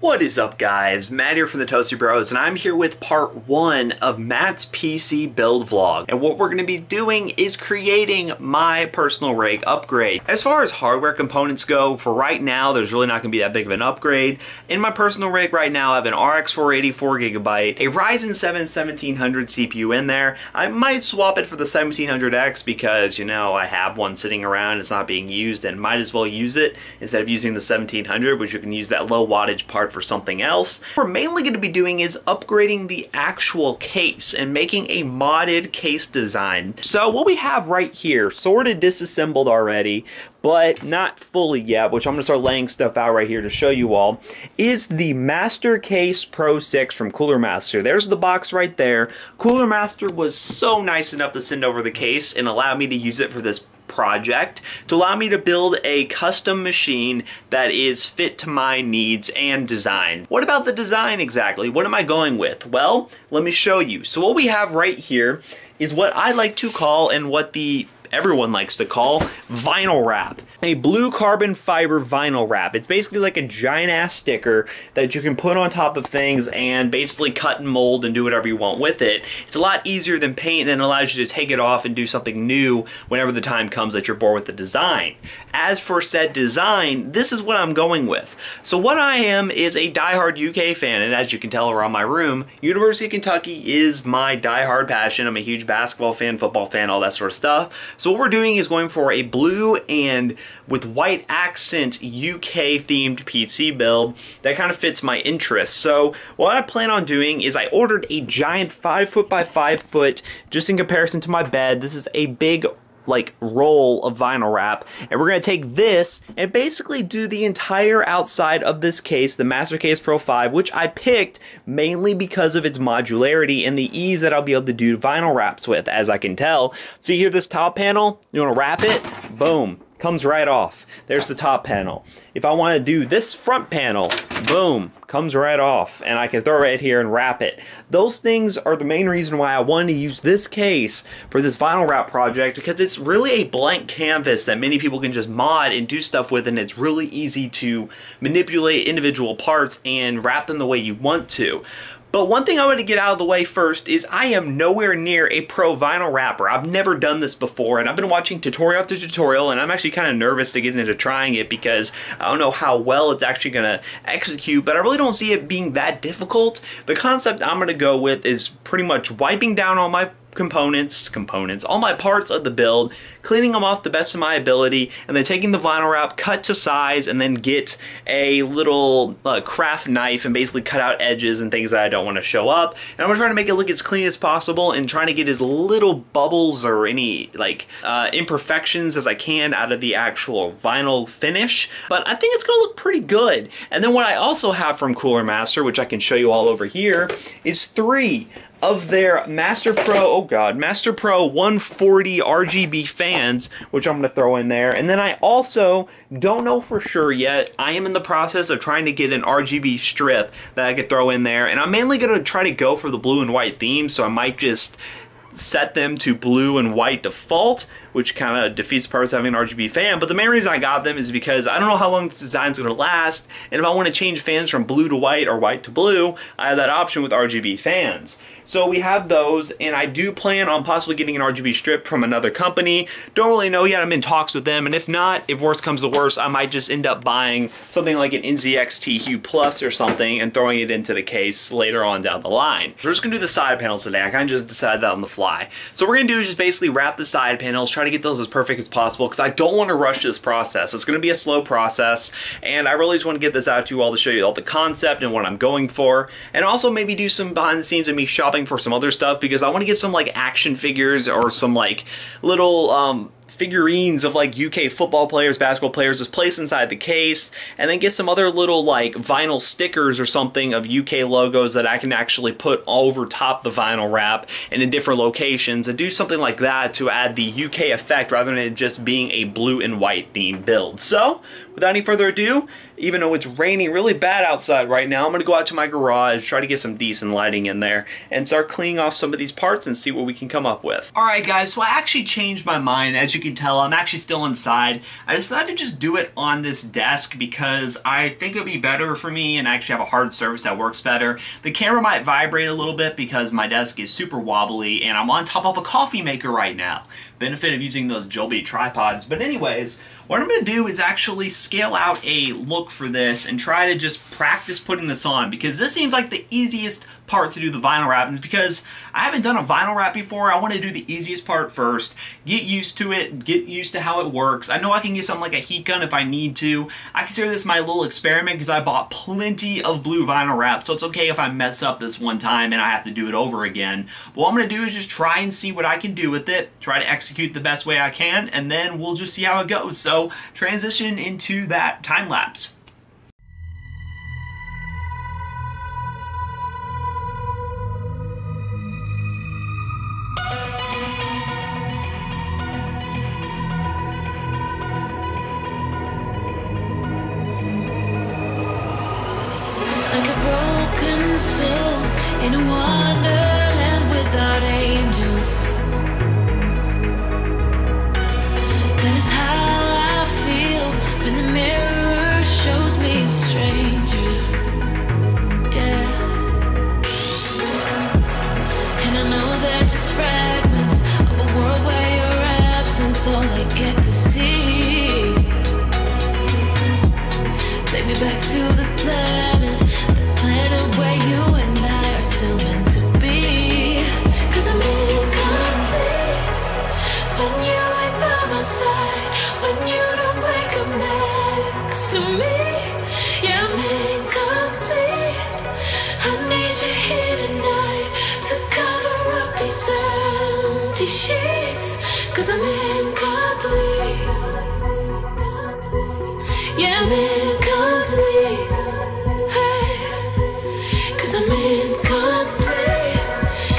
What is up, guys? Matt here from the Toasty Bros, and I'm here with part 1 of Matt's PC build vlog. And what we're going to be doing is creating my personal rig upgrade. As far as hardware components go, for right now, there's really not going to be that big of an upgrade. In my personal rig right now, I have an RX 480 4GB, a Ryzen 7 1700 CPU in there. I might swap it for the 1700X because, you know, I have one sitting around, it's not being used, and might as well use it instead of using the 1700, which you can use that low wattage part for something else. What we're mainly going to be doing is upgrading the actual case and making a modded case design. So what we have right here, sort of disassembled already, but not fully yet, which I'm going to start laying stuff out right here to show you all, is the Mastercase Pro 6 from Cooler Master. There's the box right there. Cooler Master was so nice enough to send over the case and allow me to use it for this project to allow me to build a custom machine that is fit to my needs and design. What about the design exactly? What am I going with? Well, let me show you. So what we have right here is what I like to call, and what everyone likes to call, vinyl wrap. A blue carbon fiber vinyl wrap. It's basically like a giant ass sticker that you can put on top of things and basically cut and mold and do whatever you want with it. It's a lot easier than paint and allows you to take it off and do something new whenever the time comes that you're bored with the design. As for said design, this is what I'm going with. So what I am is a diehard UK fan, and as you can tell around my room, University of Kentucky is my diehard passion. I'm a huge basketball fan, football fan, all that sort of stuff. So what we're doing is going for a blue and with white accent UK themed PC build that kind of fits my interests. So what I plan on doing is I ordered a giant 5 foot by 5 foot, just in comparison to my bed. This is a big like roll of vinyl wrap, and we're going to take this and basically do the entire outside of this case, the Mastercase Pro 5, which I picked mainly because of its modularity and the ease that I'll be able to do vinyl wraps with, as I can tell. So you hear this top panel, you want to wrap it, boom, comes right off. There's the top panel. If I want to do this front panel, boom, comes right off, and I can throw it right here and wrap it. Those things are the main reason why I wanted to use this case for this vinyl wrap project, because it's really a blank canvas that many people can just mod and do stuff with, and it's really easy to manipulate individual parts and wrap them the way you want to. But one thing I want to get out of the way first is I am nowhere near a pro vinyl wrapper. I've never done this before, and I've been watching tutorial after tutorial, and I'm actually kind of nervous to get into trying it because I don't know how well it's actually going to execute, but I really don't see it being that difficult. The concept I'm going to go with is pretty much wiping down all my all my parts of the build, cleaning them off the best of my ability, and then taking the vinyl wrap, cut to size, and then get a little craft knife and basically cut out edges and things that I don't want to show up. And I'm going to try to make it look as clean as possible and trying to get as little bubbles or any imperfections as I can out of the actual vinyl finish. But I think it's going to look pretty good. And then what I also have from Cooler Master, which I can show you all over here, is 3 of their Master Pro 140 RGB fans, which I'm going to throw in there. And then I also don't know for sure yet. I am in the process of trying to get an RGB strip that I could throw in there. And I'm mainly going to try to go for the blue and white theme, so I might just set them to blue and white default, which kind of defeats the purpose of having an RGB fan. But the main reason I got them is because I don't know how long this design is going to last, and if I want to change fans from blue to white or white to blue, I have that option with RGB fans. So we have those, and I do plan on possibly getting an RGB strip from another company. Don't really know yet. I'm in talks with them, and if not, if worse comes to worse, I might just end up buying something like an NZXT Hue Plus or something and throwing it into the case later on down the line. We're just going to do the side panels today. I kind of just decided that on the fly. So what we're going to do is just basically wrap the side panels, try to get those as perfect as possible, because I don't want to rush this process. It's going to be a slow process, and I really just want to get this out to you all to show you all the concept and what I'm going for, and also maybe do some behind the scenes of me shopping for some other stuff, because I want to get some like action figures or some like little figurines of like UK football players, basketball players just placed inside the case, and then get some other little like vinyl stickers or something of UK logos that I can actually put over top the vinyl wrap and in different locations, and do something like that to add the UK effect rather than it just being a blue and white theme build. So without any further ado, even though it's raining really bad outside right now, I'm gonna go out to my garage, try to get some decent lighting in there, and start cleaning off some of these parts and see what we can come up with. Alright guys, so I actually changed my mind. As you can tell, I'm actually still inside. I decided to just do it on this desk because I think it'd be better for me and I actually have a hard surface that works better. The camera might vibrate a little bit because my desk is super wobbly and I'm on top of a coffee maker right now. Benefit of using those Joby tripods. But anyways, what I'm going to do is actually scale out a look for this and try to just practice putting this on, because this seems like the easiest part to do the vinyl wrap. And because I haven't done a vinyl wrap before, I want to do the easiest part first, get used to it, get used to how it works. I know I can get something like a heat gun if I need to. I consider this my little experiment because I bought plenty of blue vinyl wrap, so it's okay if I mess up this one time and I have to do it over again. But what I'm going to do is just try and see what I can do with it, try to execute the best way I can, and then we'll just see how it goes. So transition into that time lapse. Like a broken soul in a wonderland without angels. That is how I feel when the mirror shows me a stranger. Yeah. And I know they're just fragments of a world where your absence all I get to see. Take me back to the planet where you and I are still meant to be. 'Cause I'm incomplete when you ain't by my side, when you don't wake up next to me. Yeah, I'm incomplete. I need you here tonight to cover up these empty sheets. 'Cause I'm incomplete. Yeah, I'm incomplete. I'm incomplete. I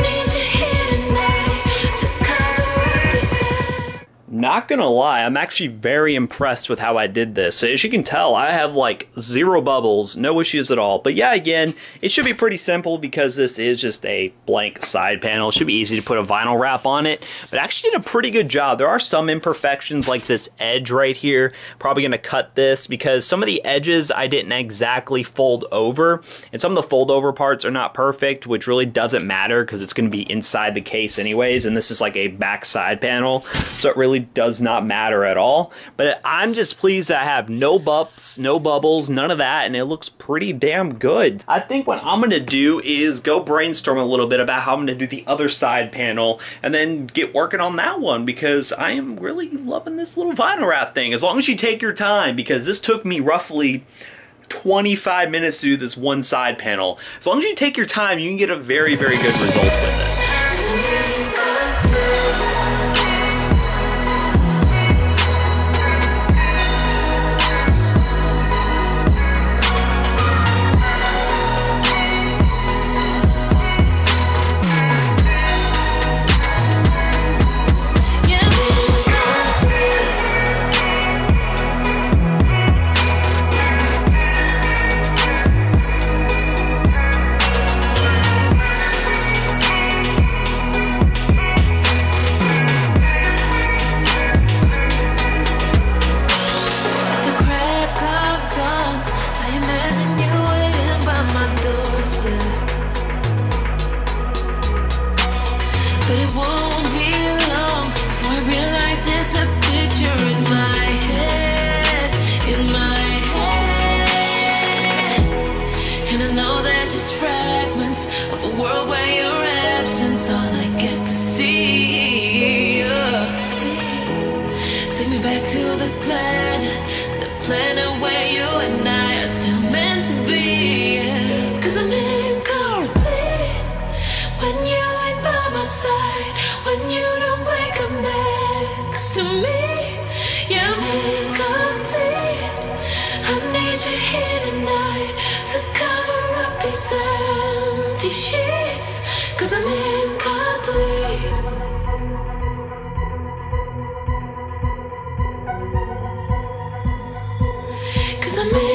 need you here tonight to cover up this. Not gonna lie, I'm actually very impressed with how I did this. As you can tell, I have like 0 bubbles, no issues at all. But yeah, again, it should be pretty simple because this is just a blank side panel. It should be easy to put a vinyl wrap on it, but I actually did a pretty good job. There are some imperfections like this edge right here. Probably gonna cut this because some of the edges I didn't exactly fold over, and some of the fold over parts are not perfect, which really doesn't matter because it's gonna be inside the case anyways, and this is like a back side panel, so it really does not matter at all. But I'm just pleased that I have no bumps, no bubbles, none of that, and it looks pretty damn good. I think what I'm gonna do is go brainstorm a little bit about how I'm gonna do the other side panel and then get working on that one, because I am really loving this little vinyl wrap thing. As long as you take your time, because this took me roughly 25 minutes to do this one side panel. As long as you take your time, you can get a very, very good result with it. But it won't be long before I realize it's a picture in my head, And I know they're just fragments of a world where your absence all I get to see. Take me back to the planet where you and I are still meant to be. 'Cause I'm incomplete when you ain't by my side, when you don't wake up next to me. Yeah, I'm incomplete. I need you here tonight to cover up these empty sheets. 'Cause I'm incomplete. 'Cause I'm incomplete.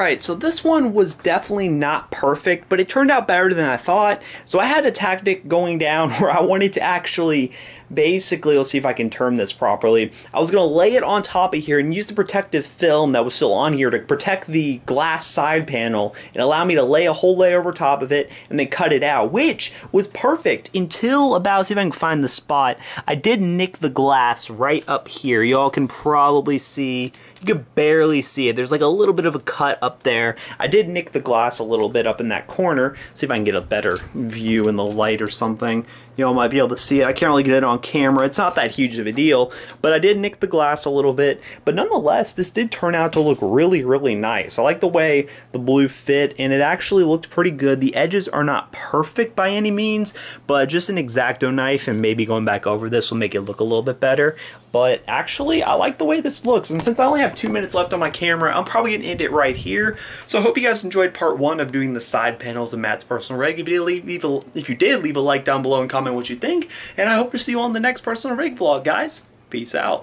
Alright, so this one was definitely not perfect, but it turned out better than I thought. So I had a tactic going down where I wanted to actually, basically, let's see if I can term this properly. I was going to lay it on top of here and use the protective film that was still on here to protect the glass side panel and allow me to lay a whole layer over top of it and then cut it out, which was perfect until about, see if I can find the spot. I did nick the glass right up here. Y'all can probably see, you could barely see it. There's like a little bit of a cut up there. I did nick the glass a little bit up in that corner. See if I can get a better view in the light or something. You all might be able to see it. I can't really get it on camera. It's not that huge of a deal, but I did nick the glass a little bit. But nonetheless, this did turn out to look really, really nice. I like the way the blue fit, and it actually looked pretty good. The edges are not perfect by any means, but just an X-Acto knife and maybe going back over this will make it look a little bit better. But actually, I like the way this looks, and since I only have 2 minutes left on my camera, I'm probably going to end it right here. So I hope you guys enjoyed part 1 of doing the side panels of Matt's personal rig. If you did, leave a like down below and comment what you think, and I hope to see you on the next personal rig vlog, guys. Peace out.